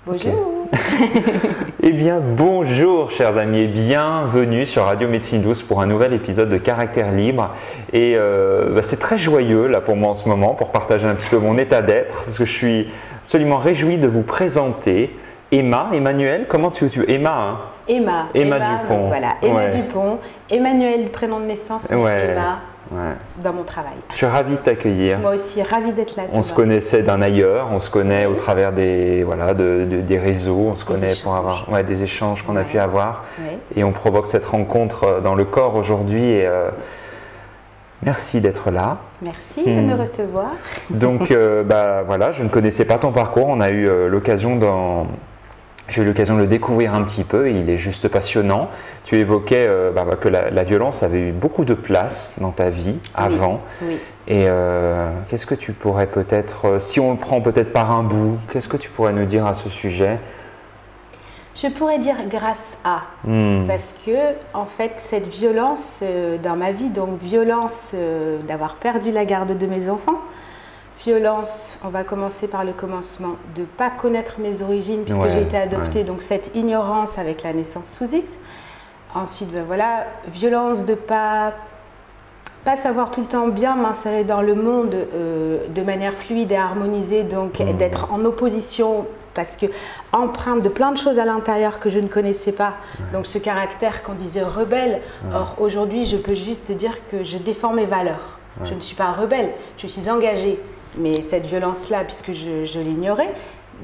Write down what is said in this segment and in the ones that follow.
Bonjour. Eh bien, bonjour chers amis et bienvenue sur Radio Médecine Douce pour un nouvel épisode de Caractère Libre. Et c'est très joyeux là pour moi en ce moment pour partager un petit peu mon état d'être parce que je suis absolument réjoui de vous présenter Emmanuel, comment tu Emma, hein? Emma Dupont. Voilà, Emma Dupont. Emmanuel, prénom de naissance, mais Emma dans mon travail. Je suis ravi de t'accueillir. Moi aussi, ravie d'être là. On se connaissait d'un ailleurs, on se connaît au travers des, des réseaux, on se connaît pour avoir des échanges qu'on a pu avoir. Et on provoque cette rencontre dans le corps aujourd'hui. Et merci d'être là. Merci de me recevoir. Donc, je ne connaissais pas ton parcours. On a eu l'occasion J'ai eu l'occasion de le découvrir un petit peu et il est juste passionnant. Tu évoquais que la violence avait eu beaucoup de place dans ta vie avant. Oui. Et qu'est-ce que tu pourrais peut-être, si on le prend peut-être par un bout, qu'est-ce que tu pourrais nous dire à ce sujet? Je pourrais dire grâce à, parce que en fait cette violence dans ma vie, donc violence d'avoir perdu la garde de mes enfants, violence, on va commencer par le commencement, de ne pas connaître mes origines puisque j'ai été adoptée, donc cette ignorance avec la naissance sous X. Ensuite, violence de pas savoir tout le temps bien m'insérer dans le monde de manière fluide et harmonisée, donc d'être en opposition parce que empreinte de plein de choses à l'intérieur que je ne connaissais pas. Donc ce caractère qu'on disait rebelle, or aujourd'hui je peux juste dire que je défends mes valeurs. Je ne suis pas rebelle, je suis engagée. Mais cette violence-là, puisque je l'ignorais,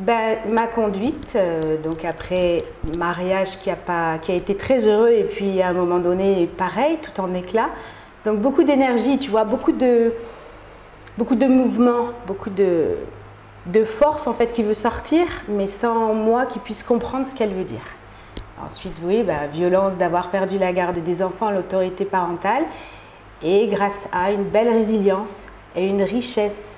m'a conduite, donc après mariage qui a été très heureux et puis à un moment donné, pareil, tout en éclat. Donc beaucoup d'énergie, tu vois, beaucoup de mouvement, beaucoup de force en fait qui veut sortir, mais sans moi qui puisse comprendre ce qu'elle veut dire. Ensuite, violence d'avoir perdu la garde des enfants, l'autorité parentale, et grâce à une belle résilience et une richesse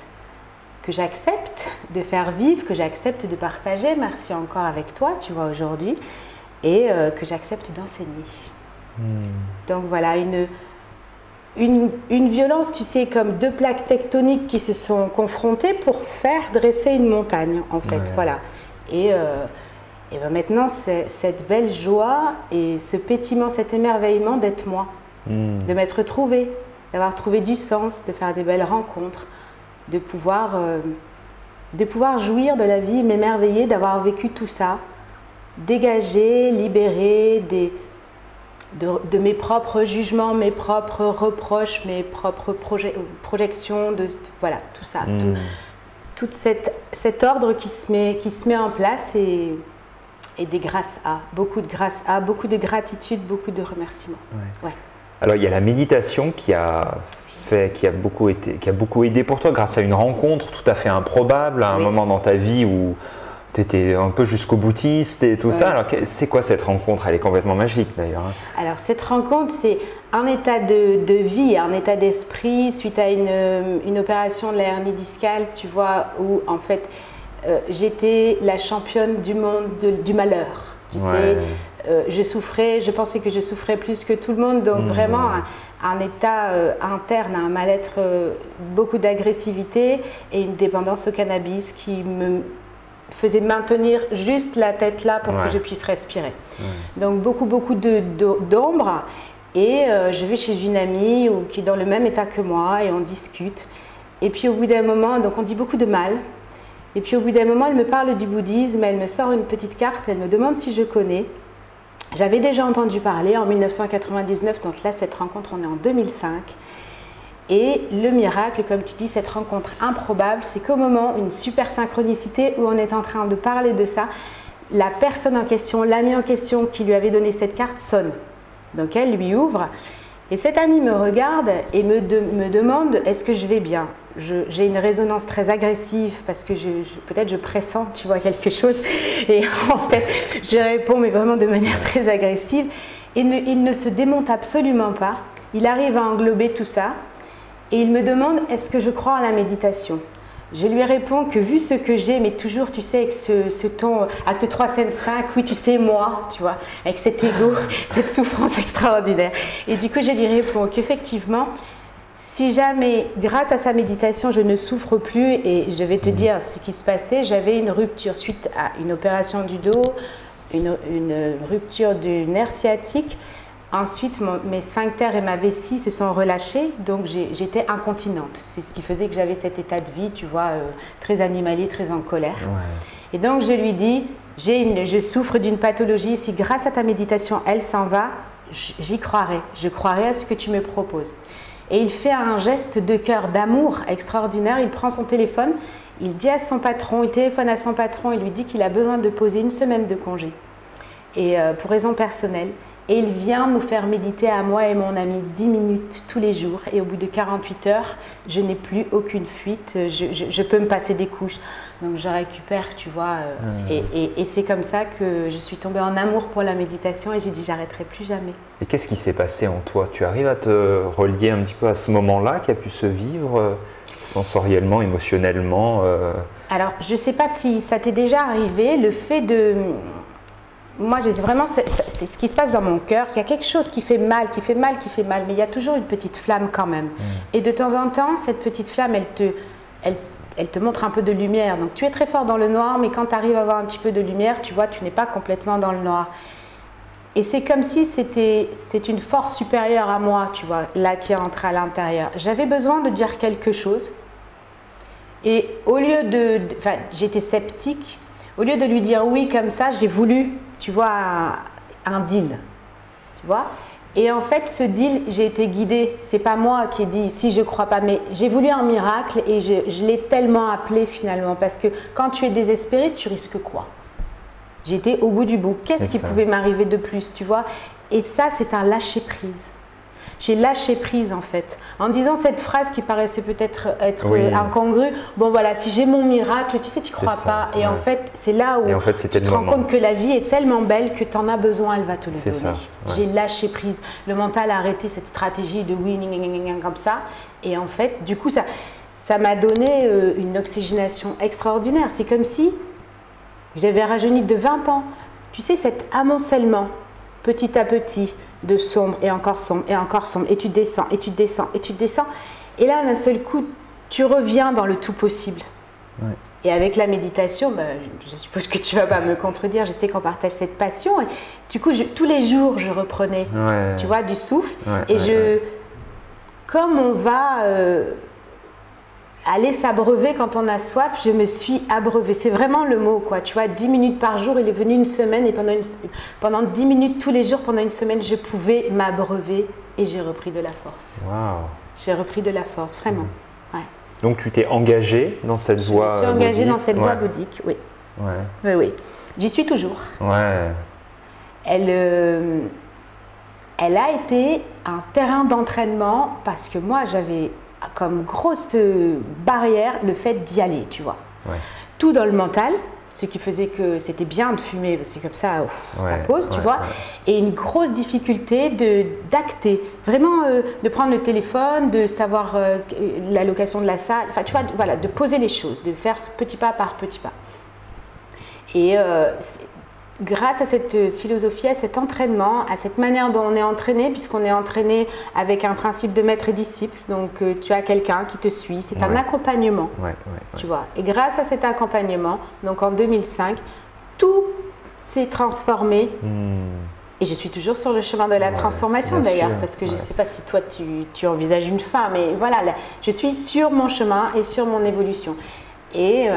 que j'accepte de faire vivre, que j'accepte de partager, merci encore avec toi, tu vois, aujourd'hui, et que j'accepte d'enseigner. Donc voilà, une violence, tu sais, comme deux plaques tectoniques qui se sont confrontées pour faire dresser une montagne, en fait, voilà. Et maintenant, cette belle joie et ce pétillement, cet émerveillement d'être moi, de m'être trouvée, d'avoir trouvé du sens, de faire des belles rencontres, de pouvoir jouir de la vie, m'émerveiller d'avoir vécu tout ça, dégagé, libéré de mes propres jugements, mes propres reproches, mes propres projections, voilà, tout ça, tout cet ordre qui se met en place et des grâces à, beaucoup de grâces à, beaucoup de gratitude, beaucoup de remerciements. Alors il y a la méditation qui a beaucoup aidé pour toi grâce à une rencontre tout à fait improbable, à un moment dans ta vie où tu étais un peu jusqu'au boutiste et tout ça. Alors c'est quoi cette rencontre? Elle est complètement magique d'ailleurs. Alors cette rencontre, c'est un état de vie, un état d'esprit suite à une opération de la hernie discale, tu vois, où en fait j'étais la championne du monde du malheur, tu sais. Je souffrais, je pensais que je souffrais plus que tout le monde, donc vraiment un état interne, un mal-être, beaucoup d'agressivité et une dépendance au cannabis qui me faisait maintenir juste la tête là pour que je puisse respirer. Donc beaucoup d'ombre et je vais chez une amie qui est dans le même état que moi et on discute. Et puis au bout d'un moment, donc on dit beaucoup de mal. Et puis au bout d'un moment, elle me parle du bouddhisme, elle me sort une petite carte, elle me demande si je connais. J'avais déjà entendu parler en 1999, donc là cette rencontre on est en 2005. Et le miracle, comme tu dis, cette rencontre improbable, c'est qu'au moment, une super synchronicité où on est en train de parler de ça, la personne en question, l'ami en question qui lui avait donné cette carte sonne. Donc elle lui ouvre et cet ami me regarde et me demande est-ce que je vais bien. J'ai une résonance très agressive parce que peut-être je pressens, tu vois, quelque chose. Et en fait, je réponds, mais vraiment de manière très agressive. Et il ne se démonte absolument pas. Il arrive à englober tout ça. Et il me demande, est-ce que je crois en la méditation? Je lui réponds que vu ce que j'ai, mais toujours, tu sais, avec ce ton, acte 3, scène 5, oui, tu sais, moi, tu vois, avec cet ego, cette souffrance extraordinaire. Et du coup, je lui réponds qu'effectivement, si si jamais, grâce à sa méditation, je ne souffre plus, et je vais te dire ce qui se passait, j'avais une rupture suite à une opération du dos, une rupture du nerf sciatique. Ensuite, mes sphincters et ma vessie se sont relâchés, donc j'étais incontinente. C'est ce qui faisait que j'avais cet état de vie, tu vois, très animalier, très en colère. Ouais. Et donc, je lui dis, je souffre d'une pathologie, si grâce à ta méditation, elle s'en va, j'y croirai. Je croirai à ce que tu me proposes. Et il fait un geste de cœur, d'amour extraordinaire. Il prend son téléphone, il dit à son patron, il téléphone à son patron, il lui dit qu'il a besoin de poser une semaine de congé, et pour raison personnelle. Et il vient nous faire méditer à moi et mon ami 10 minutes tous les jours. Et au bout de 48 heures, je n'ai plus aucune fuite. Je peux me passer des couches. Donc je récupère, tu vois. Et c'est comme ça que je suis tombée en amour pour la méditation et j'ai dit j'arrêterai plus jamais. Et qu'est-ce qui s'est passé en toi? Tu arrives à te relier un petit peu à ce moment-là qui a pu se vivre sensoriellement, émotionnellement Alors je ne sais pas si ça t'est déjà arrivé, le fait de... Moi, vraiment, c'est ce qui se passe dans mon cœur. Il y a quelque chose qui fait mal, mais il y a toujours une petite flamme quand même. Et de temps en temps, cette petite flamme, elle te montre un peu de lumière. Donc, tu es très fort dans le noir, mais quand tu arrives à avoir un petit peu de lumière, tu vois, tu n'es pas complètement dans le noir. Et c'est comme si c'est une force supérieure à moi, tu vois, là qui est entrée à l'intérieur. J'avais besoin de dire quelque chose. Et au lieu enfin, j'étais sceptique. Au lieu de lui dire oui comme ça, j'ai voulu, tu vois, un deal, tu vois. Et en fait, ce deal, j'ai été guidée. C'est pas moi qui ai dit si je crois pas, mais j'ai voulu un miracle et je l'ai tellement appelé finalement parce que quand tu es désespéré, tu risques quoi? J'étais au bout du bout. Qu'est-ce qui pouvait m'arriver de plus, tu vois? Et ça, c'est un lâcher prise. J'ai lâché prise en fait. En disant cette phrase qui paraissait peut-être être incongrue, bon voilà, si j'ai mon miracle, tu sais, tu crois pas. Et en fait, c'est là où tu te rends compte que la vie est tellement belle que tu en as besoin, elle va te le donner. J'ai lâché prise. Le mental a arrêté cette stratégie de oui, comme ça. Et en fait, du coup, ça m'a donné une oxygénation extraordinaire. C'est comme si j'avais rajeuni de 20 ans. Tu sais, cet amoncellement, petit à petit, de sombre et encore sombre et encore sombre, et tu descends et tu descends et tu descends, et là d'un seul coup tu reviens dans le tout possible. Et avec la méditation, je suppose que tu vas pas me contredire, je sais qu'on partage cette passion, et du coup tous les jours je reprenais tu vois, du souffle, et comme on va aller s'abreuver quand on a soif, je me suis abreuvée. C'est vraiment le mot, quoi. Tu vois, 10 minutes par jour, il est venu une semaine et pendant 10 minutes tous les jours, pendant une semaine, je pouvais m'abreuver et j'ai repris de la force. J'ai repris de la force, vraiment. Donc tu t'es engagée dans cette voie bouddhique. Je suis engagée dans cette voie bouddhique, oui. Oui. J'y suis toujours. Elle a été un terrain d'entraînement parce que moi, j'avais comme grosse barrière le fait d'y aller, tu vois. Tout dans le mental, ce qui faisait que c'était bien de fumer, parce que comme ça, ça pose, tu vois. Et une grosse difficulté d'acter, vraiment de prendre le téléphone, de savoir la location de la salle, enfin tu vois, voilà, de poser les choses, de faire petit pas par petit pas. Et grâce à cette philosophie, à cet entraînement, à cette manière dont on est entraîné, puisqu'on est entraîné avec un principe de maître et disciple, donc tu as quelqu'un qui te suit, c'est un accompagnement, tu vois. Et grâce à cet accompagnement, donc en 2005, tout s'est transformé. Et je suis toujours sur le chemin de la transformation d'ailleurs, parce que je ne sais pas si toi tu envisages une fin, mais voilà, là, je suis sur mon chemin et sur mon évolution. Et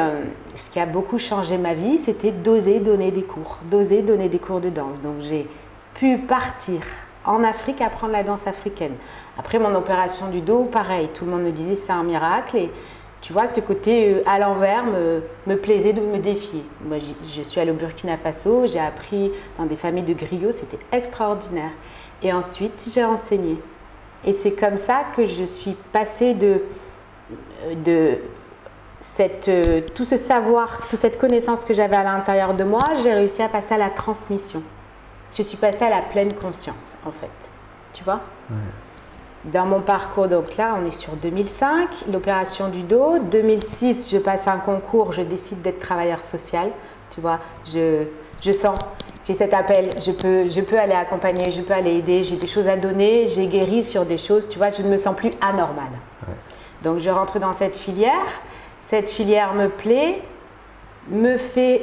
ce qui a beaucoup changé ma vie, c'était d'oser donner des cours, de danse. Donc j'ai pu partir en Afrique apprendre la danse africaine. Après mon opération du dos, pareil, tout le monde me disait c'est un miracle. Et tu vois, ce côté à l'envers me plaisait de me défier. Moi, je suis allée au Burkina Faso, j'ai appris dans des familles de griots, c'était extraordinaire. Et ensuite, j'ai enseigné. Et c'est comme ça que je suis passée tout ce savoir, toute cette connaissance que j'avais à l'intérieur de moi, j'ai réussi à passer à la transmission. Je suis passée à la pleine conscience, en fait. Tu vois ? Dans mon parcours, donc là, on est sur 2005, l'opération du dos. 2006, je passe un concours, je décide d'être travailleur social. Tu vois, je sens j'ai cet appel, je peux aller accompagner, je peux aller aider, j'ai des choses à donner, j'ai guéri sur des choses, tu vois, je ne me sens plus anormale. Ouais. Donc je rentre dans cette filière me plaît, me fait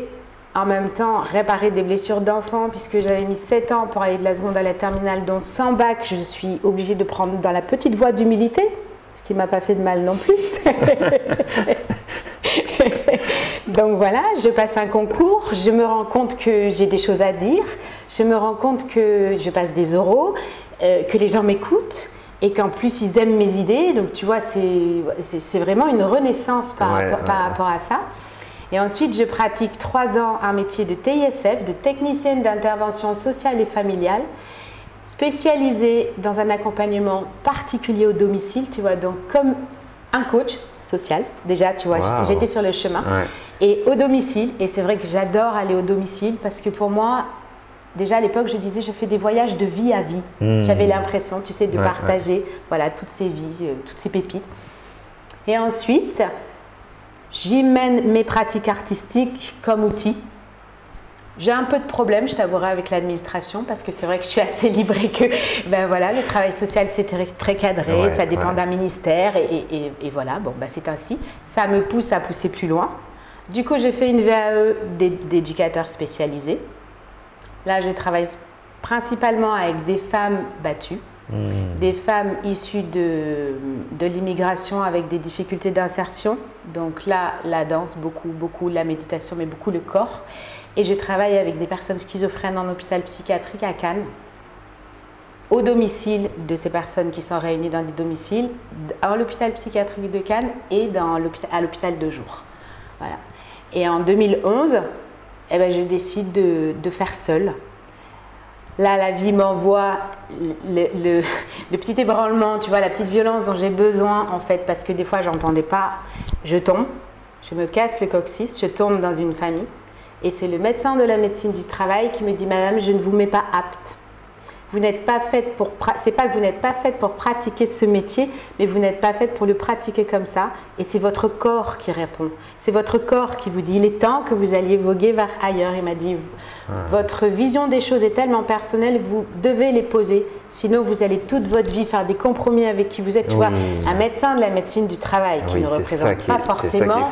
en même temps réparer des blessures d'enfants, puisque j'avais mis 7 ans pour aller de la seconde à la terminale, donc sans bac, je suis obligée de prendre dans la petite voie d'humilité, ce qui ne m'a pas fait de mal non plus. Donc voilà, je passe un concours, je me rends compte que j'ai des choses à dire, je me rends compte que je passe des oraux, que les gens m'écoutent et qu'en plus ils aiment mes idées. Donc tu vois, c'est vraiment une renaissance par rapport à ça. Et ensuite, je pratique 3 ans un métier de TISF, de technicienne d'intervention sociale et familiale, spécialisée dans un accompagnement particulier au domicile, tu vois, donc comme un coach social, déjà, tu vois, j'étais sur le chemin. Ouais. Et au domicile, et c'est vrai que j'adore aller au domicile parce que pour moi, déjà à l'époque, je disais, je fais des voyages de vie à vie. J'avais l'impression, tu sais, de partager voilà, toutes ces vies, toutes ces pépites. Et ensuite, j'y mène mes pratiques artistiques comme outil. J'ai un peu de problème, je t'avouerai, avec l'administration parce que c'est vrai que je suis assez libre et que ben voilà, le travail social c'est très cadré, ça dépend d'un ministère et voilà, bon, ben c'est ainsi. Ça me pousse à pousser plus loin. Du coup, j'ai fait une VAE d'éducateur spécialisé. Là, je travaille principalement avec des femmes battues, des femmes issues de l'immigration avec des difficultés d'insertion. Donc là, la danse, beaucoup la méditation, mais beaucoup le corps. Et je travaille avec des personnes schizophrènes en hôpital psychiatrique à Cannes, au domicile de ces personnes qui sont réunies dans des domiciles, à l'hôpital psychiatrique de Cannes et à l'hôpital de jour. Voilà. Et en 2011, eh ben, je décide de faire seule. Là, la vie m'envoie le petit ébranlement, tu vois, la petite violence dont j'ai besoin en fait, parce que des fois, j'entendais pas, je tombe, je me casse le coccyx, je tombe dans une famille. Et c'est le médecin de la médecine du travail qui me dit « Madame, je ne vous mets pas apte. Vous n'êtes pas faite pour… C'est pas que vous n'êtes pas faite pour pratiquer ce métier, mais vous n'êtes pas faite pour le pratiquer comme ça. Et c'est votre corps qui répond. C'est votre corps qui vous dit « Il est temps que vous alliez voguer vers ailleurs. » Il m'a dit « Votre vision des choses est tellement personnelle, vous devez les poser. Sinon, vous allez toute votre vie faire des compromis avec qui vous êtes. » Tu vois, un médecin de la médecine du travail qui ne représente pas forcément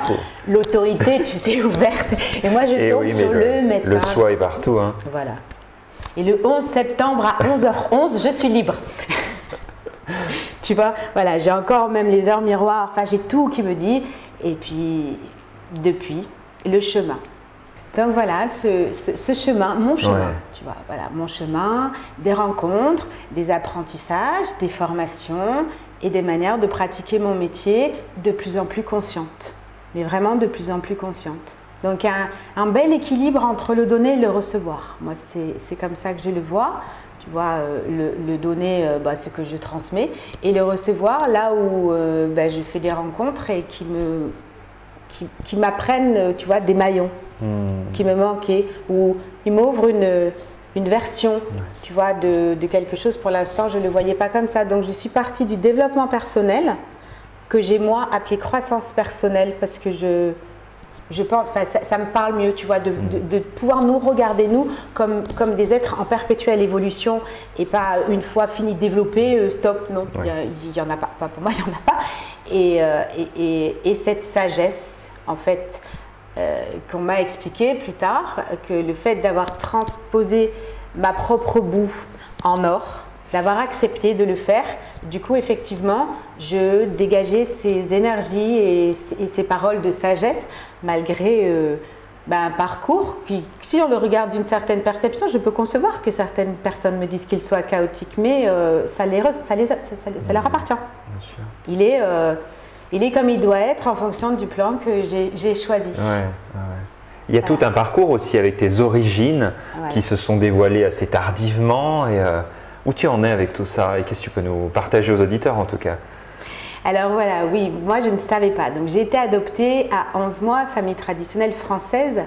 l'autorité, tu sais, ouverte. Et moi, je tombe sur le médecin. Le soi est partout. Hein. Voilà. Et le 11 septembre à 11h11, je suis libre. Tu vois, voilà, j'ai encore même les heures miroirs, enfin j'ai tout qui me dit. Et puis, depuis, le chemin. Donc voilà, ce chemin, mon chemin, tu vois, voilà, mon chemin, des rencontres, des apprentissages, des formations et des manières de pratiquer mon métier de plus en plus consciente. Mais vraiment de plus en plus consciente. Donc un bel équilibre entre le donner et le recevoir. Moi, c'est comme ça que je le vois. Tu vois, le donner, ce que je transmets, et le recevoir, là où je fais des rencontres et qui m'apprennent, tu vois, des maillons qui me manquaient, ou ils m'ouvrent une version, tu vois, de quelque chose. Pour l'instant, je ne le voyais pas comme ça. Donc, je suis partie du développement personnel que j'ai, moi, appelé croissance personnelle, parce que je pense, ça me parle mieux, tu vois, de pouvoir nous regarder, nous, comme des êtres en perpétuelle évolution et pas une fois fini de développer, stop, non, il n'y en a pas, pour moi, il n'y en a pas. Et cette sagesse, en fait, qu'on m'a expliqué plus tard, que le fait d'avoir transposé ma propre boue en or, d'avoir accepté de le faire, du coup, effectivement, je dégageais ces énergies et ces paroles de sagesse, malgré un parcours qui, si on le regarde d'une certaine perception, je peux concevoir que certaines personnes me disent qu'il soit chaotique, mais ça leur appartient. Bien sûr. Il est comme il doit être en fonction du plan que j'ai choisi. Il y a tout un parcours aussi avec tes origines qui se sont dévoilées assez tardivement. Et, où tu en es avec tout ça et qu'est-ce que tu peux nous partager aux auditeurs en tout cas? Alors voilà, oui, moi je ne savais pas. Donc j'ai été adoptée à 11 mois, famille traditionnelle française.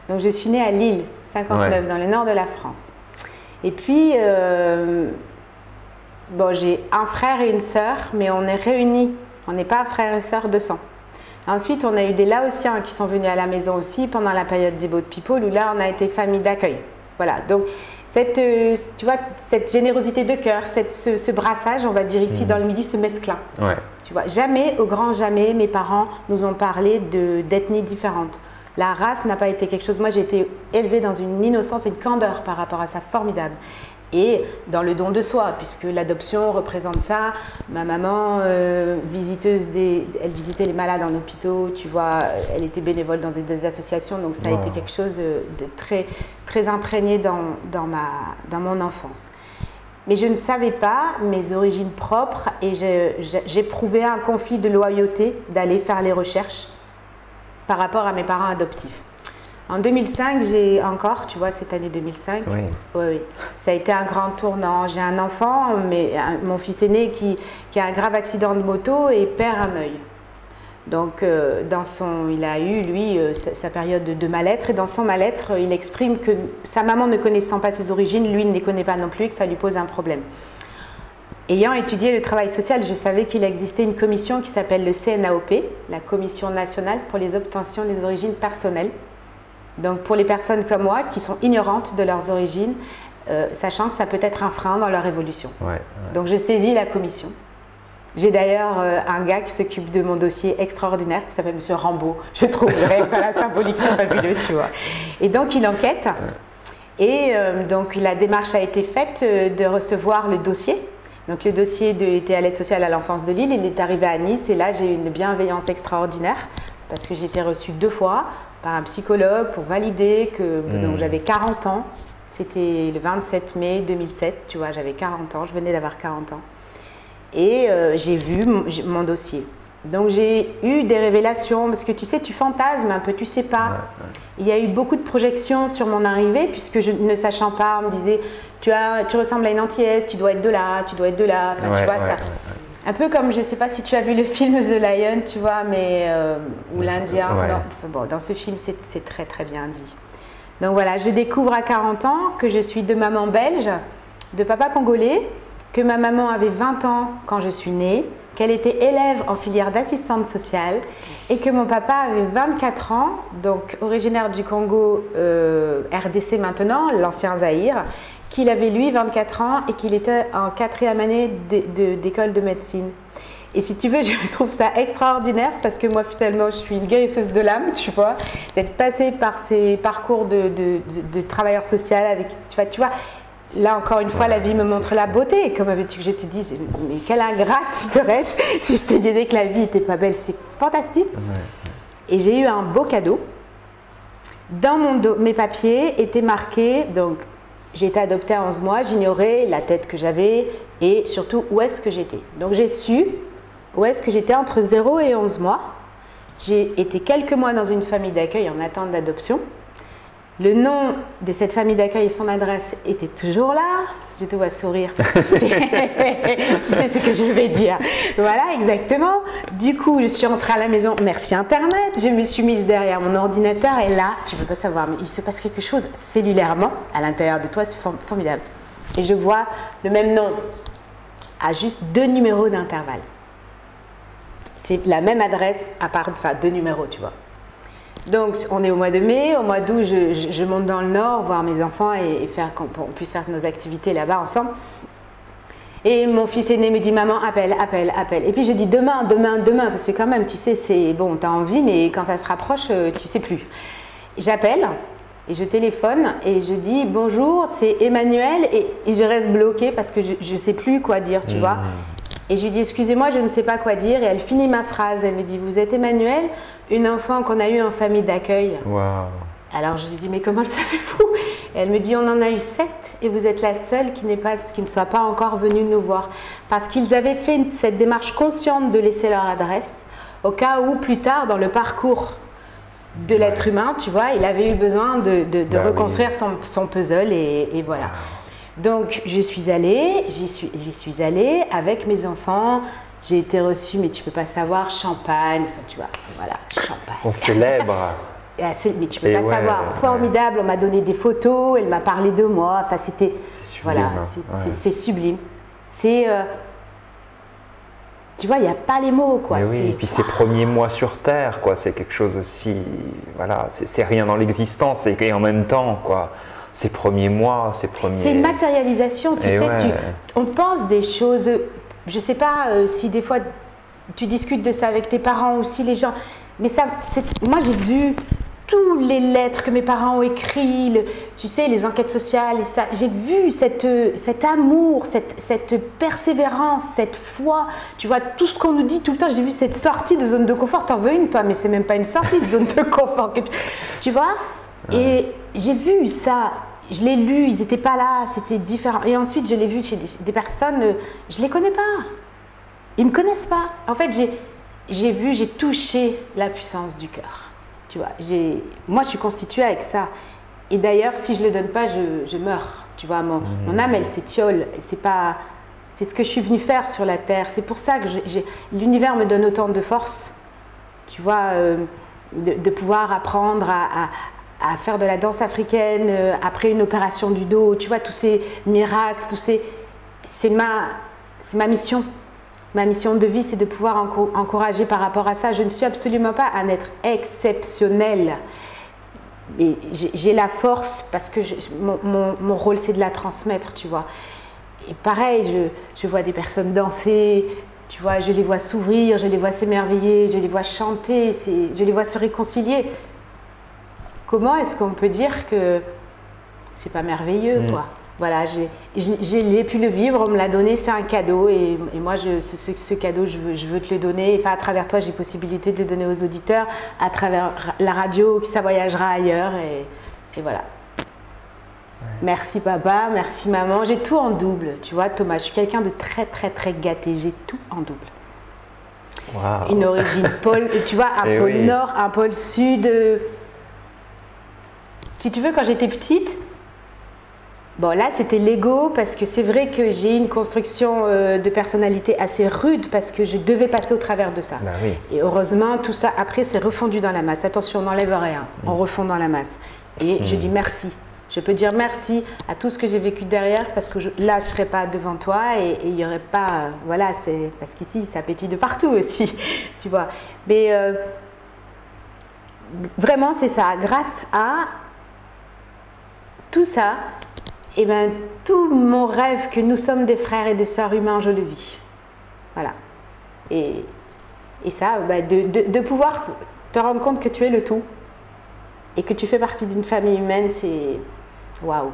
Donc je suis née à Lille, 59, dans le nord de la France. Et puis, j'ai un frère et une sœur, mais on est réunis. On n'est pas frères et sœurs de sang. Ensuite, on a eu des Laotiens qui sont venus à la maison aussi pendant la période des Boat People, où là on a été famille d'accueil. Voilà, donc tu vois, cette générosité de cœur, ce brassage, on va dire ici dans le Midi, ce mesclin. Ouais. Tu vois, jamais, au grand jamais, mes parents nous ont parlé d'ethnies différentes. La race n'a pas été quelque chose. Moi, j'ai été élevée dans une innocence et une candeur par rapport à ça, formidable. Et dans le don de soi, puisque l'adoption représente ça. Ma maman, visiteuse elle visitait les malades en hôpitaux, tu vois, elle était bénévole dans des associations, donc ça a été quelque chose de très, très imprégné dans mon enfance. Mais je ne savais pas mes origines propres et j'éprouvais un conflit de loyauté d'aller faire les recherches par rapport à mes parents adoptifs. En 2005, tu vois, cette année 2005, oui, ça a été un grand tournant. J'ai un enfant, mon fils aîné qui a un grave accident de moto et perd un œil. Donc, il a eu, lui, sa période de mal-être. Et dans son mal-être, il exprime que sa maman ne connaissant pas ses origines, lui ne les connaît pas non plus, que ça lui pose un problème. Ayant étudié le travail social, je savais qu'il existait une commission qui s'appelle le CNAOP, la Commission nationale pour les obtentions des origines personnelles. Donc pour les personnes comme moi qui sont ignorantes de leurs origines, sachant que ça peut être un frein dans leur évolution. Donc je saisis la commission. J'ai d'ailleurs un gars qui s'occupe de mon dossier extraordinaire qui s'appelle Monsieur Rambaud. Je trouve rien que la symbolique, c'est fabuleux, tu vois. Et donc il enquête et donc la démarche a été faite de recevoir le dossier. Donc le dossier était à l'aide sociale à l'enfance de Lille, il est arrivé à Nice et là j'ai eu une bienveillance extraordinaire parce que j'ai été reçue 2 fois par un psychologue pour valider que donc j'avais 40 ans. C'était le 27 mai 2007, tu vois, j'avais 40 ans, je venais d'avoir 40 ans. Et j'ai vu mon dossier. Donc j'ai eu des révélations, parce que tu sais, tu fantasmes un peu, tu sais pas. Il y a eu beaucoup de projections sur mon arrivée, puisque je ne sachant pas, on me disait, tu ressembles à une antillaise, tu dois être de là, tu dois être de là. Enfin, tu vois, ça. Un peu comme, je ne sais pas si tu as vu le film The Lion, tu vois, mais ou l'Indien. Bon, dans ce film, c'est très très bien dit. Donc voilà, je découvre à 40 ans que je suis de maman belge, de papa congolais, que ma maman avait 20 ans quand je suis née, qu'elle était élève en filière d'assistante sociale et que mon papa avait 24 ans, donc originaire du Congo, RDC maintenant, l'ancien Zaïre, qu'il avait lui 24 ans et qu'il était en 4e année d'école de médecine. Et si tu veux, je trouve ça extraordinaire parce que moi finalement je suis une guérisseuse de l'âme, tu vois, d'être passée par ces parcours de travailleur social avec, tu vois, là encore une fois la vie me montre la beauté. Comment veux-tu que je te dise, mais quelle ingrate serais-je si je te disais que la vie n'était pas belle, c'est fantastique. Et j'ai eu un beau cadeau. Dans mes papiers étaient marqués, donc j'ai été adoptée à 11 mois, j'ignorais la tête que j'avais et surtout où est-ce que j'étais. Donc j'ai su où est-ce que j'étais entre 0 et 11 mois. J'ai été quelques mois dans une famille d'accueil en attente d'adoption. Le nom de cette famille d'accueil et son adresse étaient toujours là. Je te vois sourire. Tu sais ce que je vais dire. Voilà, exactement. Du coup, je suis rentrée à la maison. Merci Internet. Je me suis mise derrière mon ordinateur et là, tu ne peux pas savoir, mais il se passe quelque chose cellulairement à l'intérieur de toi. C'est formidable. Et je vois le même nom à juste 2 numéros d'intervalle. C'est la même adresse à part 2 numéros, tu vois. Donc, on est au mois de mai. Au mois d'août, je monte dans le nord voir mes enfants et qu'on puisse faire nos activités là-bas ensemble. Et mon fils aîné me dit, maman, appelle. Et puis je dis, demain, parce que quand même, tu sais, c'est bon, tu as envie, mais quand ça se rapproche, tu sais plus. J'appelle et je téléphone et je dis, bonjour, c'est Emmanuel. Et je reste bloquée parce que je ne sais plus quoi dire, tu vois. Et je lui dis, excusez-moi, je ne sais pas quoi dire. Et elle finit ma phrase. Elle me dit, vous êtes Emmanuel, une enfant qu'on a eue en famille d'accueil. Wow. Alors je lui dis, mais comment le savez-vous? Et elle me dit, on en a eu 7 et vous êtes la seule qui ne soit pas encore venue nous voir. Parce qu'ils avaient fait cette démarche consciente de laisser leur adresse au cas où plus tard dans le parcours de l'être humain, tu vois, il avait eu besoin de reconstruire son puzzle et voilà. Donc j'y suis allée avec mes enfants. J'ai été reçue, mais tu peux pas savoir, champagne, enfin, tu vois, voilà, champagne. On célèbre. Mais tu peux pas savoir, formidable. On m'a donné des photos, elle m'a parlé de moi. Enfin, c'était, voilà, c'est sublime. C'est, tu vois, il n'y a pas les mots, quoi. Mais oui, et puis ces premiers mois sur Terre, quoi, c'est quelque chose aussi, voilà, c'est rien dans l'existence et en même temps, quoi. ces premiers mois, ces premiers… C'est une matérialisation, tu sais, ouais. on pense des choses, je ne sais pas si des fois tu discutes de ça avec tes parents ou si les gens… Mais ça, moi j'ai vu toutes les lettres que mes parents ont écrites, tu sais, les enquêtes sociales, et ça, j'ai vu cet amour, cette persévérance, cette foi, tu vois, tout ce qu'on nous dit tout le temps, j'ai vu cette sortie de zone de confort, t'en veux une toi, mais c'est même pas une sortie de zone de confort, tu vois, ouais. Et j'ai vu ça, je l'ai lu, ils n'étaient pas là, c'était différent, et ensuite je l'ai vu chez des personnes, je les connais pas, ils me connaissent pas, en fait j'ai touché la puissance du cœur. Tu vois, moi, je suis constituée avec ça. Et d'ailleurs, si je ne le donne pas, je meurs. Tu vois, mon âme, elle s'étiole. C'est ce que je suis venue faire sur la terre. C'est pour ça que l'univers me donne autant de force. Tu vois, de pouvoir apprendre à faire de la danse africaine après une opération du dos. Tu vois, tous ces miracles, c'est ma mission. Ma mission de vie, c'est de pouvoir encourager par rapport à ça. Je ne suis absolument pas un être exceptionnel. Mais j'ai la force parce que mon rôle, c'est de la transmettre, tu vois. Et pareil, je vois des personnes danser, tu vois, je les vois s'ouvrir, je les vois s'émerveiller, je les vois chanter, je les vois se réconcilier. Comment est-ce qu'on peut dire que c'est pas merveilleux, quoi? Voilà, j'ai pu le vivre, on me l'a donné, c'est un cadeau et moi ce cadeau je veux te le donner, enfin à travers toi j'ai possibilité de le donner aux auditeurs, à travers la radio, ça voyagera ailleurs et voilà. Ouais. Merci papa, merci maman, j'ai tout en double, tu vois Thomas, je suis quelqu'un de très très très gâté, j'ai tout en double. Wow. Une origine pôle, tu vois, un pôle nord, un pôle sud. Si tu veux, quand j'étais petite, bon là c'était l'ego parce que c'est vrai que j'ai une construction de personnalité assez rude parce que je devais passer au travers de ça. Bah oui. Et heureusement tout ça après c'est refondu dans la masse. Attention, on n'enlève rien, on refond dans la masse. Et je dis merci. Je peux dire merci à tout ce que j'ai vécu derrière parce que là je ne serais pas devant toi et il n'y aurait pas… voilà, c'est parce qu'ici ça pétille de partout aussi, tu vois. Mais vraiment c'est ça, grâce à tout ça, et bien, tout mon rêve que nous sommes des frères et des sœurs humains, je le vis. Voilà. Et ça, de pouvoir te rendre compte que tu es le tout et que tu fais partie d'une famille humaine, c'est waouh.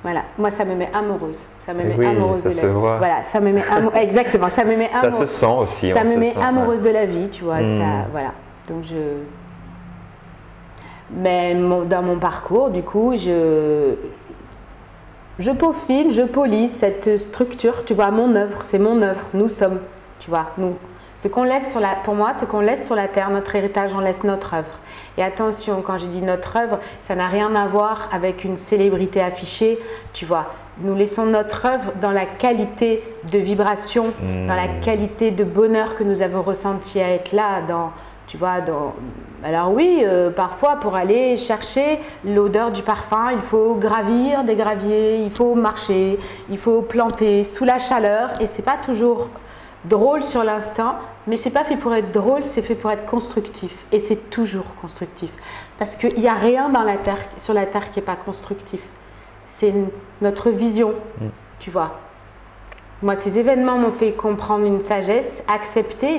Voilà. Moi, ça me met amoureuse. Ça me met amoureuse ça de la se vie. voit. Voilà, ça me met exactement. Ça me met amoureuse. Ça se sent aussi. Ça me met amoureuse de la vie, tu vois. Ça, voilà. Donc mais dans mon parcours, du coup, je peaufine, je polis cette structure, tu vois, mon œuvre, c'est mon œuvre, nous sommes, tu vois, nous. Ce qu'on laisse pour moi, ce qu'on laisse sur la terre, notre héritage, on laisse notre œuvre. Et attention, quand je dis notre œuvre, ça n'a rien à voir avec une célébrité affichée, tu vois. Nous laissons notre œuvre dans la qualité de vibration, dans la qualité de bonheur que nous avons ressenti à être là, tu vois, alors oui, parfois pour aller chercher l'odeur du parfum, il faut gravir des graviers, il faut marcher, il faut planter sous la chaleur et c'est pas toujours drôle sur l'instant, mais c'est pas fait pour être drôle, c'est fait pour être constructif et c'est toujours constructif parce qu'il n'y a rien sur la terre qui n'est pas constructif. C'est notre vision, tu vois. Moi, ces événements m'ont fait comprendre une sagesse, accepter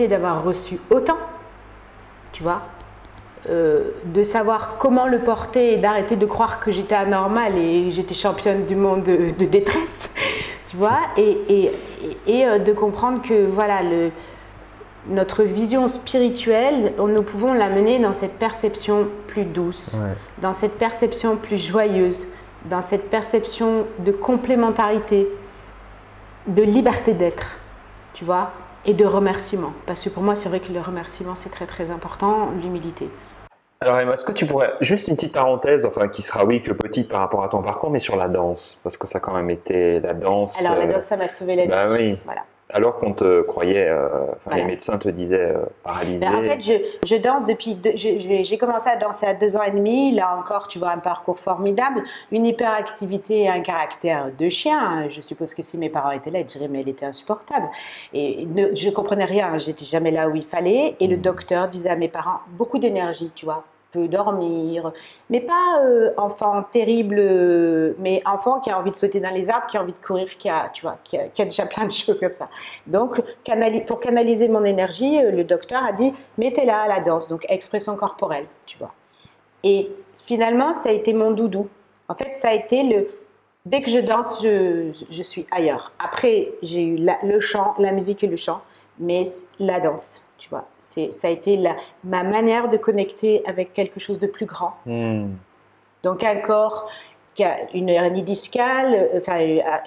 d'avoir reçu autant, tu vois, de savoir comment le porter et d'arrêter de croire que j'étais anormale et j'étais championne du monde de détresse, tu vois, et de comprendre que voilà, notre vision spirituelle, nous pouvons l'amener dans cette perception plus douce, dans cette perception plus joyeuse, dans cette perception de complémentarité, de liberté d'être, tu vois, et de remerciement. Parce que pour moi, c'est vrai que le remerciement, c'est très très important, l'humilité. Alors Emma, est-ce que tu pourrais, juste une petite parenthèse, enfin qui sera oui que petite par rapport à ton parcours, mais sur la danse, parce que ça a quand même été la danse… Alors la danse, ça m'a sauvé la vie. Bah oui. Voilà. Alors qu'on te croyait, les médecins te disaient paralysée. En fait, je danse depuis, j'ai commencé à danser à 2 ans et demi. Là encore, tu vois, un parcours formidable, une hyperactivité et un caractère de chien. Je suppose que si mes parents étaient là, ils diraient mais elle était insupportable. Et je comprenais rien, j'étais jamais là où il fallait. Et le docteur disait à mes parents, beaucoup d'énergie, tu vois. peut dormir, mais pas enfant terrible, mais enfant qui a envie de sauter dans les arbres, qui a envie de courir, tu vois, qui a déjà plein de choses comme ça. Donc, pour canaliser mon énergie, le docteur a dit, mettez-la à la danse, donc expression corporelle, tu vois. Et finalement, ça a été mon doudou. En fait, ça a été dès que je danse, je suis ailleurs. Après, j'ai eu le chant, la musique et le chant, mais la danse, tu vois. Ça a été ma manière de connecter avec quelque chose de plus grand. Donc un corps qui a une hernie discale, enfin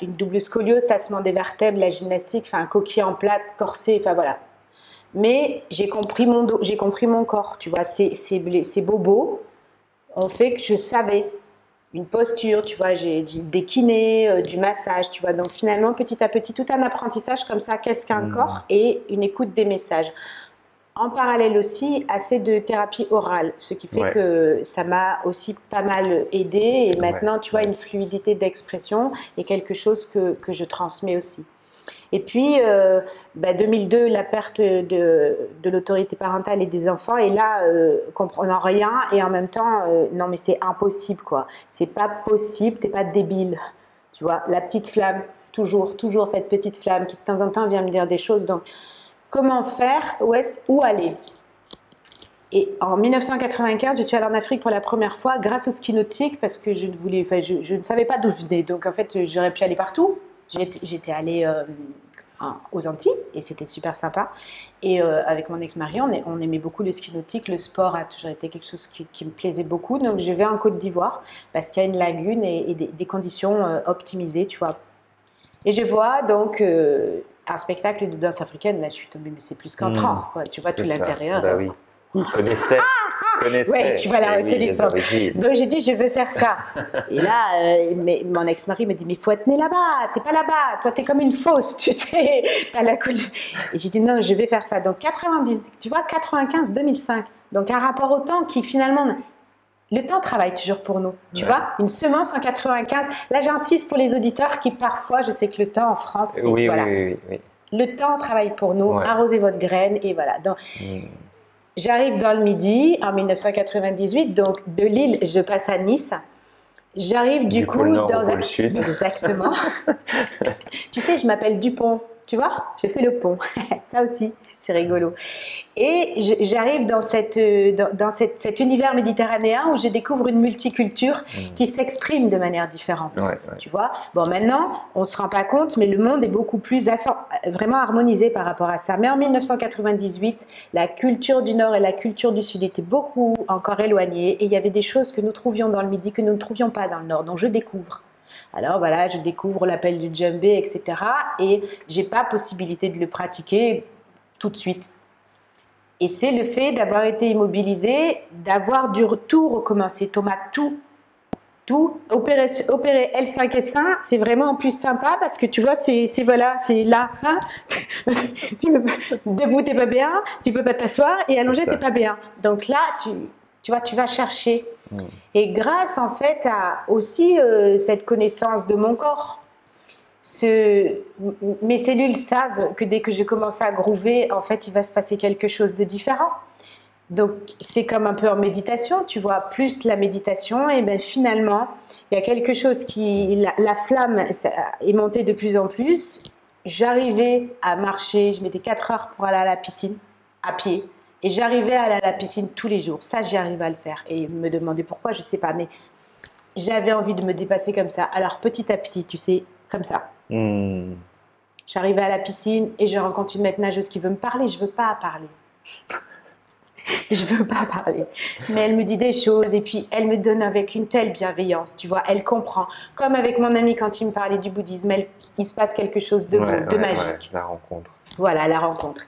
une double scoliose, tassement des vertèbres, la gymnastique, enfin un coquille en plate, corset, enfin voilà. Mais j'ai compris mon corps, tu vois. Ces bobos ont fait que je savais une posture, tu vois, j'ai des kinés, du massage, tu vois. Donc finalement, petit à petit, tout un apprentissage comme ça, qu'est-ce qu'un corps et une écoute des messages. En parallèle aussi, assez de thérapie orale, ce qui fait que ça m'a aussi pas mal aidé. Et maintenant, tu vois, une fluidité d'expression est quelque chose que je transmets aussi. Et puis, 2002, la perte de l'autorité parentale et des enfants. Et là, comprenant rien et en même temps, non mais c'est impossible quoi. C'est pas possible, t'es pas débile. Tu vois, la petite flamme, toujours cette petite flamme qui de temps en temps vient me dire des choses. Donc, comment faire, où aller? Et en 1995, je suis allée en Afrique pour la première fois grâce au ski nautique parce que je ne savais pas d'où je venais. Donc en fait, j'aurais pu aller partout. J'étais allée aux Antilles et c'était super sympa. Et avec mon ex-mari, on aimait beaucoup le ski nautique. Le sport a toujours été quelque chose qui me plaisait beaucoup. Donc je vais en Côte d'Ivoire parce qu'il y a une lagune et des conditions optimisées, tu vois. Et je vois donc un spectacle de danse africaine. Là, je suis tombée, mais c'est plus qu'en transe, quoi. Tu vois tout l'intérieur. Bah oui. Connaissais. Ouais, tu vois la reconnaissance. Donc j'ai dit, je veux faire ça. Et là, mon ex-mari me dit, mais il faut être né là-bas. T'es pas là-bas. Toi, t'es comme une fausse, tu sais. Et j'ai dit, non, je vais faire ça. Donc 90, tu vois, 95, 2005. Donc un rapport au temps qui finalement, le temps travaille toujours pour nous. Tu vois, une semence en 95. Là, j'insiste pour les auditeurs qui parfois, je sais que le temps en France, oui. Le temps travaille pour nous. Arrosez votre graine et voilà. Donc, j'arrive dans le Midi en 1998, donc de Lille, je passe à Nice. J'arrive du coup pôle nord dans au pôle sud. Exactement. Tu sais, je m'appelle Dupont, tu vois, je fais le pont. Ça aussi, c'est rigolo. Et j'arrive dans cet univers méditerranéen où je découvre une multiculture qui s'exprime de manière différente. Tu vois. Bon, maintenant, on ne se rend pas compte, mais le monde est beaucoup plus vraiment harmonisé par rapport à ça. Mais en 1998, la culture du Nord et la culture du Sud étaient beaucoup encore éloignées et il y avait des choses que nous trouvions dans le Midi que nous ne trouvions pas dans le Nord. Donc, je découvre. Alors voilà, je découvre l'appel du djembé, etc. Et j'ai pas possibilité de le pratiquer tout de suite. Et c'est le fait d'avoir été immobilisé, d'avoir dû tout recommencer. Thomas, tout. Opérer L5S1, c'est vraiment en plus sympa parce que tu vois, c'est là. Hein. Debout, t'es pas bien, tu peux pas t'asseoir et allongé, t'es pas bien. Donc là, tu vois, tu vas chercher. Et grâce en fait à aussi cette connaissance de mon corps, mes cellules savent que dès que je commence à groover, en fait, il va se passer quelque chose de différent. Donc, c'est comme un peu en méditation, tu vois, plus la méditation, et bien finalement, il y a quelque chose la flamme est montée de plus en plus. J'arrivais à marcher, je mettais 4 heures pour aller à la piscine, à pied, et j'arrivais à aller à la piscine tous les jours. Ça, j'arrivais à le faire. Et me demander pourquoi, je ne sais pas, mais j'avais envie de me dépasser comme ça. Alors, petit à petit, tu sais, comme ça. J'arrivais à la piscine et je rencontre une maître nageuse qui veut me parler. Je ne veux pas parler. Je veux pas parler. Mais elle me dit des choses et puis elle me donne avec une telle bienveillance, tu vois, elle comprend. Comme avec mon ami quand il me parlait du bouddhisme, il se passe quelque chose de beau, de magique. La rencontre. Voilà, la rencontre.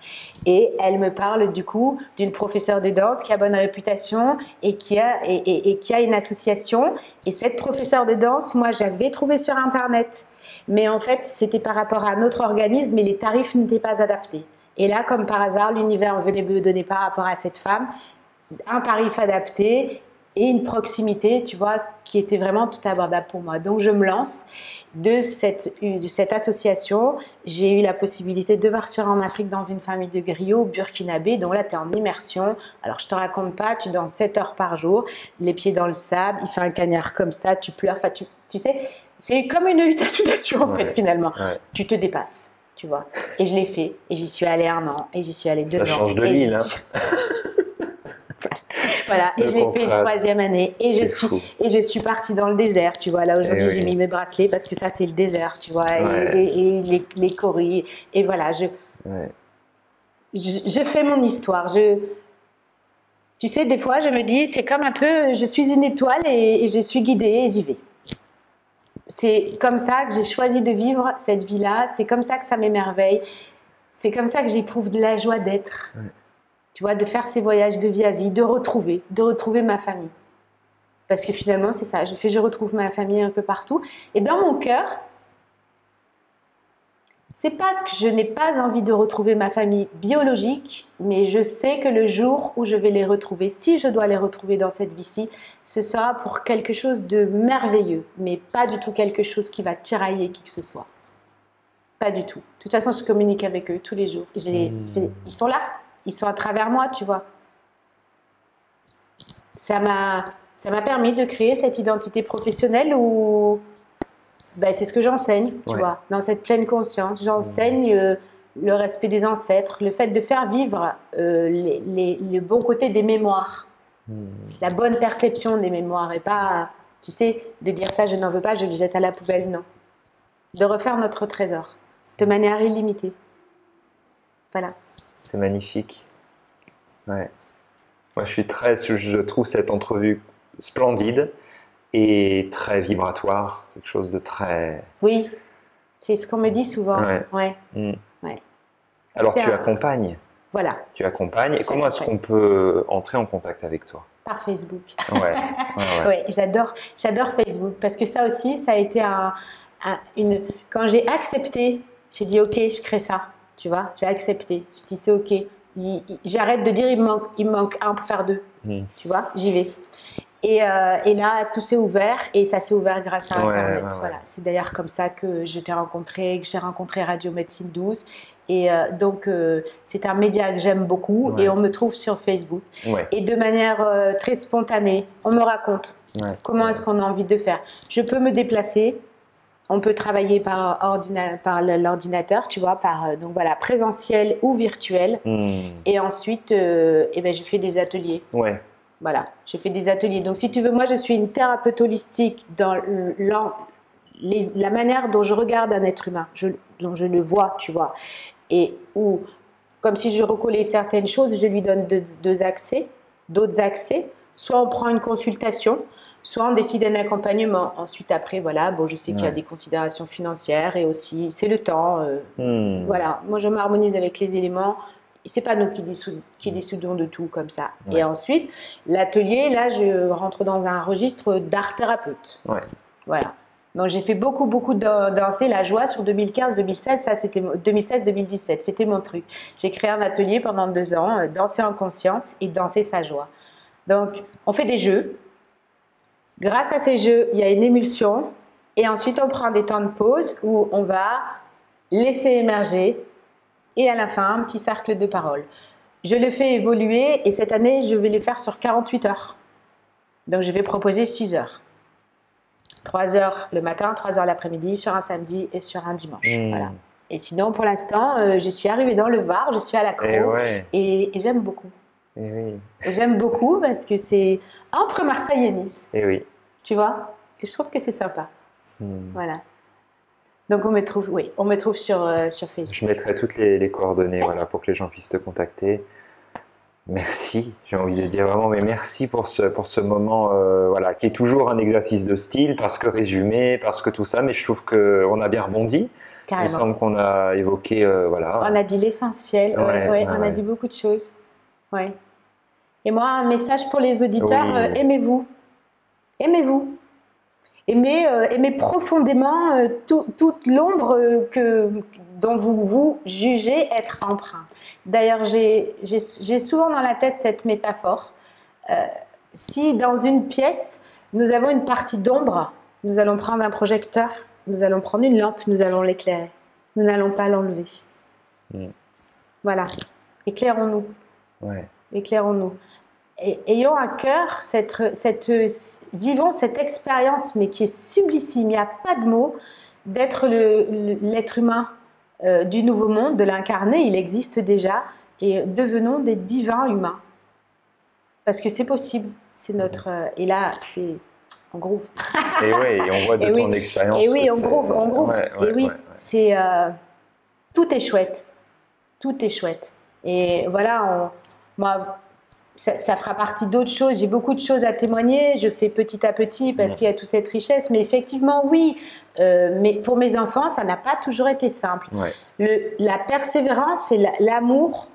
Et elle me parle du coup d'une professeure de danse qui a bonne réputation et qui a une association. Et cette professeure de danse, moi, j'avais trouvé sur Internet. Mais en fait, c'était par rapport à un autre organisme et les tarifs n'étaient pas adaptés. Et là, comme par hasard, l'univers venait me donner par rapport à cette femme un tarif adapté et une proximité, tu vois, qui était vraiment tout abordable pour moi. Donc je me lance de cette association. J'ai eu la possibilité de partir en Afrique dans une famille de griots burkinabés. Donc là, tu es en immersion. Alors je te raconte pas, tu danses 7 heures par jour, les pieds dans le sable, il fait un cagnard comme ça, tu pleures. Enfin, tu sais, c'est comme une hallucination en fait finalement. Ouais. Tu te dépasses. Tu vois. Et je l'ai fait, et j'y suis allée 1 an, et j'y suis allée 2 ans. Ça change de l'île, hein. Voilà, et j'ai fait une 3e année, et je suis partie dans le désert, tu vois. Là aujourd'hui, j'ai mis mes bracelets parce que ça c'est le désert, tu vois, et les coris, et voilà, je fais mon histoire. Tu sais, des fois, je me dis, c'est comme un peu, je suis une étoile et je suis guidée et j'y vais. C'est comme ça que j'ai choisi de vivre cette vie-là, c'est comme ça que ça m'émerveille, c'est comme ça que j'éprouve de la joie d'être, tu vois, de faire ces voyages de vie à vie, de retrouver ma famille. Parce que finalement, c'est ça, je retrouve ma famille un peu partout. Et dans mon cœur, c'est pas que je n'ai pas envie de retrouver ma famille biologique, mais je sais que le jour où je vais les retrouver, si je dois les retrouver dans cette vie-ci, ce sera pour quelque chose de merveilleux, mais pas du tout quelque chose qui va tirailler qui que ce soit. Pas du tout. De toute façon, je communique avec eux tous les jours. Ils sont là, ils sont à travers moi, tu vois. Ça m'a permis de créer cette identité professionnelle où ben, c'est ce que j'enseigne, tu vois, dans cette pleine conscience. J'enseigne le respect des ancêtres, le fait de faire vivre le bon côté des mémoires, la bonne perception des mémoires, et pas, tu sais, de dire ça, je n'en veux pas, je le jette à la poubelle, non. De refaire notre trésor, de manière illimitée. Voilà. C'est magnifique. Ouais. Moi, je trouve cette entrevue splendide et très vibratoire, quelque chose de très... Oui, c'est ce qu'on me dit souvent. Ouais. Alors, tu accompagnes. Voilà. Tu accompagnes. Et comment est-ce qu'on peut entrer en contact avec toi? Par Facebook. Ouais. J'adore Facebook parce que ça aussi, ça a été quand j'ai accepté, j'ai dit ok, je crée ça, tu vois, j'ai accepté, je dis c'est ok, j'arrête de dire il me manque un pour faire 2, tu vois, j'y vais. Et là, tout s'est ouvert et ça s'est ouvert grâce à Internet. Voilà. C'est d'ailleurs comme ça que je t'ai rencontré, que j'ai rencontré Radio Médecine Douce. Et donc, c'est un média que j'aime beaucoup et on me trouve sur Facebook. Et de manière très spontanée, on me raconte comment est-ce qu'on a envie de faire. Je peux me déplacer, on peut travailler par l'ordinateur, tu vois, donc voilà, présentiel ou virtuel. Et ensuite, je fais des ateliers. Voilà, je fais des ateliers. Donc, si tu veux, moi, je suis une thérapeute holistique dans la manière dont je regarde un être humain, dont je le vois, tu vois. Et où, comme si je recollais certaines choses, je lui donne d'autres accès. Soit on prend une consultation, soit on décide un accompagnement. Ensuite, après, voilà, bon, je sais qu'il y a des considérations financières et aussi, c'est le temps. Voilà, moi, je m'harmonise avec les éléments. C'est pas nous qui décidons de tout comme ça. Et ensuite, l'atelier, là, je rentre dans un registre d'art thérapeute. Voilà. Donc, j'ai fait beaucoup danser la joie sur 2015-2016. Ça, c'était 2016-2017. C'était mon truc. J'ai créé un atelier pendant 2 ans, danser en conscience et danser sa joie. Donc, on fait des jeux. Grâce à ces jeux, il y a une émulsion. Et ensuite, on prend des temps de pause où on va laisser émerger. Et à la fin, un petit cercle de parole. Je le fais évoluer et cette année, je vais les faire sur 48 heures. Donc, je vais proposer 6 heures. 3 heures le matin, 3 heures l'après-midi, sur un samedi et sur un dimanche. Voilà. Et sinon, pour l'instant, je suis arrivée dans le Var, je suis à l'Accro et j'aime beaucoup. Et j'aime beaucoup parce que c'est entre Marseille et Nice. Tu vois? Et je trouve que c'est sympa. Voilà. Donc, on me trouve sur Facebook. Je mettrai toutes les coordonnées pour que les gens puissent te contacter. Merci, j'ai envie de dire vraiment, mais merci pour ce moment qui est toujours un exercice de style, parce que résumé, parce que tout ça, mais je trouve qu'on a bien rebondi. Carrément. Il me semble qu'on a évoqué, On a dit l'essentiel, on a dit beaucoup de choses. Et moi, un message pour les auditeurs, aimez-vous. Aimez-vous. Aimez profondément toute l'ombre dont vous jugez être empreint. D'ailleurs, j'ai souvent dans la tête cette métaphore. si dans une pièce, nous avons une partie d'ombre, nous allons prendre un projecteur, nous allons prendre une lampe, nous allons l'éclairer. Nous n'allons pas l'enlever. Voilà. Éclairons-nous. Ouais. Éclairons-nous. Et ayons à cœur, vivons cette expérience, mais qui est sublissime, il n'y a pas de mots, d'être l'être humain du nouveau monde, de l'incarner, il existe déjà, et devenons des divins humains. Parce que c'est possible. C'est notre. Et là, c'est. On groove. Et oui, on voit de ton expérience. Et oui, on groove. Et oui, c'est. Tout est chouette. Tout est chouette. Et voilà, moi, ça fera partie d'autres choses. J'ai beaucoup de choses à témoigner. Je fais petit à petit parce qu'il y a toute cette richesse. Mais effectivement, oui. Mais pour mes enfants, ça n'a pas toujours été simple. La persévérance et l'amour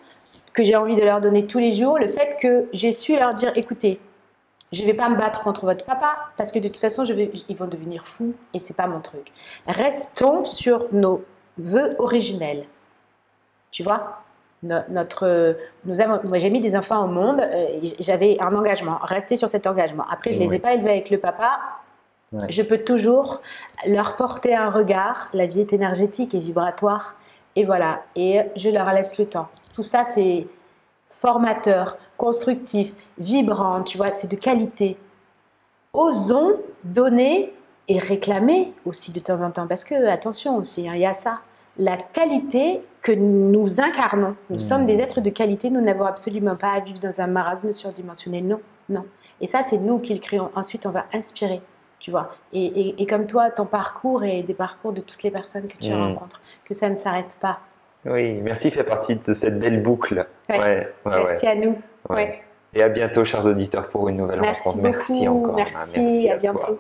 que j'ai envie de leur donner tous les jours, le fait que j'ai su leur dire, écoutez, je ne vais pas me battre contre votre papa parce que de toute façon, ils vont devenir fous et c'est pas mon truc. Restons sur nos vœux originels. Tu vois, moi, j'ai mis des enfants au monde, j'avais un engagement, rester sur cet engagement. Après, je ne les ai pas élevés avec le papa. Je peux toujours leur porter un regard. La vie est énergétique et vibratoire. Et voilà, et je leur laisse le temps. Tout ça, c'est formateur, constructif, vibrant, tu vois, c'est de qualité. Osons donner et réclamer aussi de temps en temps, parce que, attention aussi, il y a ça, la qualité que nous incarnons. Nous sommes des êtres de qualité, nous n'avons absolument pas à vivre dans un marasme surdimensionné, non. Et ça, c'est nous qui le créons. Ensuite, on va inspirer, tu vois. Et comme toi, ton parcours et des parcours de toutes les personnes que tu rencontres, que ça ne s'arrête pas. Oui, merci fait partie de cette belle boucle. Merci à nous. Et à bientôt, chers auditeurs, pour une nouvelle rencontre. Merci encore. Merci, à bientôt.